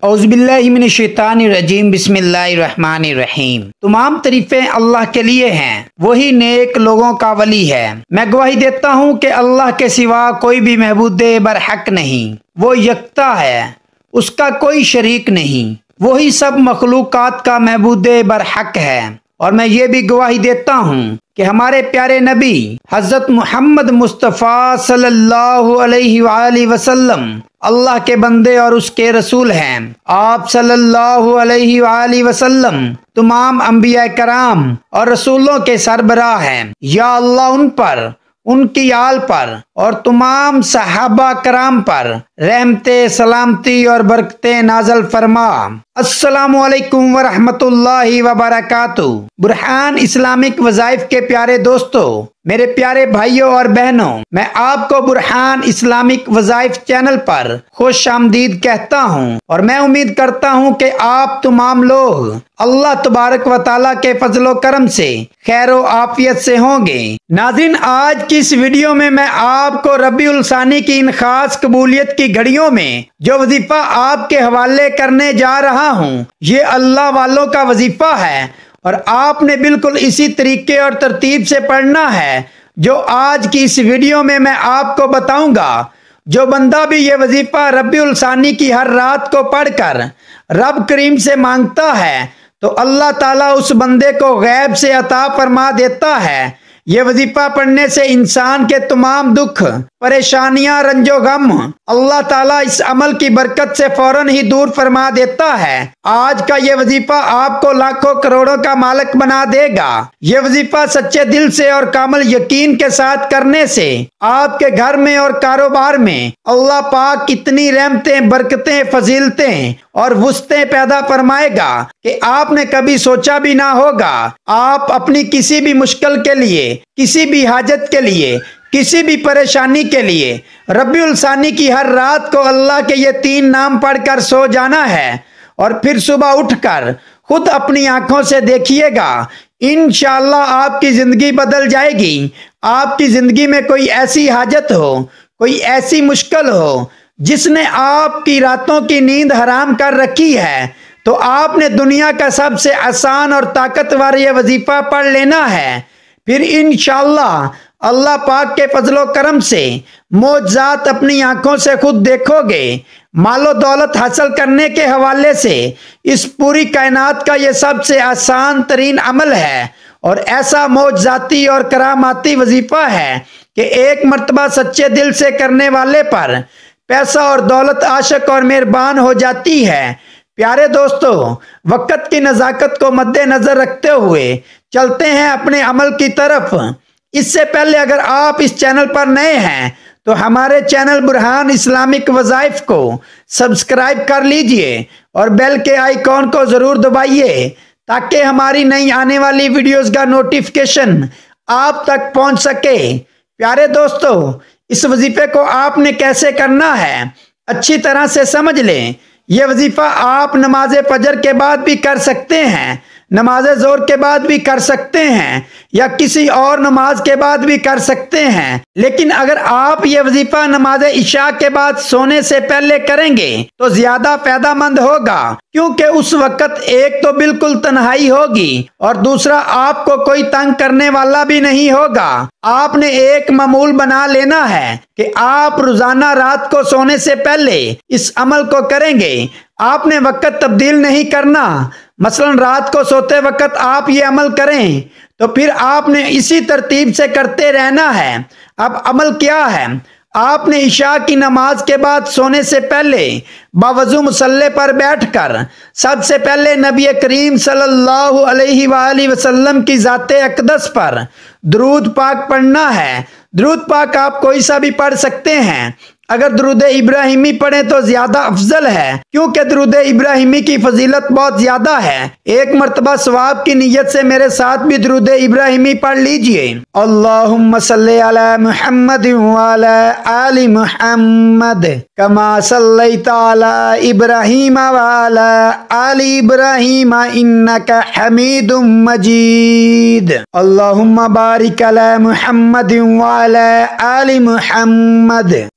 اعوذ باللہ من الشیطان الرجیم بسم اللہ الرحمن الرحیم۔ تمام تعریفیں اللہ کے لیے ہیں، وہی نیک لوگوں کا ولی ہے۔ میں گواہی دیتا ہوں کہ اللہ کے سوا کوئی بھی معبود برحق نہیں، وہ یکتا ہے، اس کا کوئی شریک نہیں، وہی سب مخلوقات کا معبود برحق ہے۔ اور میں یہ بھی گواہی دیتا ہوں کہ ہمارے پیارے نبی حضرت محمد مصطفیٰ صلی اللہ علیہ وآلہ وسلم اللہ کے بندے اور اس کے رسول ہیں۔ آپ صلی اللہ علیہ وآلہ وسلم تمام انبیاء کرام اور رسولوں کے سربراہ ہیں۔ یا اللہ ان پر، ان کی آل پر اور تمام صحابہ کرام پر رحمتیں، سلامتی اور برکتیں نازل فرما۔ السلام علیکم ورحمۃ اللہ وبرکاتہ۔ برہان اسلامک وظائف کے پیارے دوستو، میرے پیارے بھائیوں اور بہنوں، میں آپ کو برہان اسلامک وظائف چینل پر خوش آمدید کہتا ہوں، اور میں امید کرتا ہوں کہ آپ تمام لوگ اللہ تبارک و تعالیٰ کے فضل و کرم سے خیر و عافیت سے ہوں گے۔ ناظرین، آج کی اس ویڈیو میں آپ کو ربیع الثانی کی ان خاص قبولیت کی گھڑیوں میں جو وظیفہ آپ کے حوالے کرنے جا رہا ہوں، یہ اللہ والوں کا وظیفہ ہے، اور آپ نے بالکل اسی طریقے اور ترتیب سے پڑھنا ہے جو آج کی اس ویڈیو میں آپ کو بتاؤں گا۔ جو بندہ بھی یہ وظیفہ ربیع الثانی کی ہر رات کو پڑھ کر رب کریم سے مانگتا ہے تو اللہ تعالیٰ اس بندے کو غیب سے عطا فرما دیتا ہے۔ یہ وظیفہ پڑھنے سے انسان کے تمام دکھ، پریشانیاں، رنج و غم اللہ تعالیٰ اس عمل کی برکت سے فوراً ہی دور فرما دیتا ہے۔ آج کا یہ وظیفہ آپ کو لاکھوں کروڑوں کا مالک بنا دے گا۔ یہ وظیفہ سچے دل سے اور کامل یقین کے ساتھ کرنے سے آپ کے گھر میں اور کاروبار میں اللہ پاک اتنی رحمتیں، برکتیں، فضیلتیں اور وسعتیں پیدا فرمائے گا کہ آپ نے کبھی سوچا بھی نہ ہوگا۔ آپ اپنی کسی بھی مشکل کے لیے، کسی بھی حاجت کے لیے، کسی بھی پریشانی کے لیے ربیع الثانی کی ہر رات کو اللہ کے یہ 3 نام پڑھ کر سو جانا ہے، اور پھر صبح اٹھ کر خود اپنی آنکھوں سے دیکھیے گا، انشاءاللہ آپ کی زندگی بدل جائے گی۔ آپ کی زندگی میں کوئی ایسی حاجت ہو، کوئی ایسی مشکل ہو جس نے آپ کی راتوں کی نیند حرام کر رکھی ہے، تو آپ نے دنیا کا سب سے آسان اور طاقتور یہ وظیفہ پڑھ لینا ہے۔ پھر انشاءاللہ اللہ پاک کے فضل و کرم سے معجزات اپنی آنکھوں سے خود دیکھو گے۔ مال و دولت حاصل کرنے کے حوالے سے اس پوری کائنات کا یہ سب سے آسان ترین عمل ہے، اور ایسا معجزاتی اور کراماتی وظیفہ ہے کہ ایک مرتبہ سچے دل سے کرنے والے پر پیسہ اور دولت عاشق اور مہربان ہو جاتی ہے۔ پیارے دوستو، وقت کی نزاکت کو مد نظر رکھتے ہوئے چلتے ہیں اپنے عمل کی طرف۔ اس سے پہلے اگر آپ اس چینل پر نئے ہیں تو ہمارے چینل برہان اسلامک وظائف کو سبسکرائب کر لیجئے اور بیل کے آئیکن کو ضرور دبائیے تاکہ ہماری نئی آنے والی ویڈیوز کا نوٹیفیکیشن آپ تک پہنچ سکے۔ پیارے دوستو، اس وظیفے کو آپ نے کیسے کرنا ہے اچھی طرح سے سمجھ لیں۔ یہ وظیفہ آپ نماز فجر کے بعد بھی کر سکتے ہیں، نماز ظہر کے بعد بھی کر سکتے ہیں، یا کسی اور نماز کے بعد بھی کر سکتے ہیں، لیکن اگر آپ یہ وظیفہ نماز عشاء کے بعد سونے سے پہلے کریں گے تو زیادہ فائدہ مند ہوگا، کیونکہ اس وقت ایک تو بالکل تنہائی ہوگی، اور دوسرا آپ کو کوئی تنگ کرنے والا بھی نہیں ہوگا۔ آپ نے ایک معمول بنا لینا ہے کہ آپ روزانہ رات کو سونے سے پہلے اس عمل کو کریں گے۔ آپ نے وقت تبدیل نہیں کرنا، مثلا رات کو سوتے وقت آپ یہ عمل کریں تو پھر آپ نے اسی ترتیب سے کرتے رہنا ہے۔ اب عمل کیا ہے؟ آپ نے عشاء کی نماز کے بعد سونے سے پہلے باوضو مصلی پر بیٹھ کر سب سے پہلے نبی کریم صلی اللہ علیہ وآلہ وسلم کی ذات اقدس پر درود پاک پڑھنا ہے۔ درود پاک آپ کوئی سا بھی پڑھ سکتے ہیں، اگر درود ابراہیمی پڑھیں تو زیادہ افضل ہے، کیونکہ درود ابراہیمی کی فضیلت بہت زیادہ ہے۔ ایک مرتبہ ثواب کی نیت سے میرے ساتھ بھی درود ابراہیمی پڑھ لیجئے۔ اللہم صلی علی محمد وعلی آل محمد کما صلیت علی ابراہیم وعلی آل ابراہیم انک حمید مجید۔ اللہم بارک علی محمد وعلی آل محمد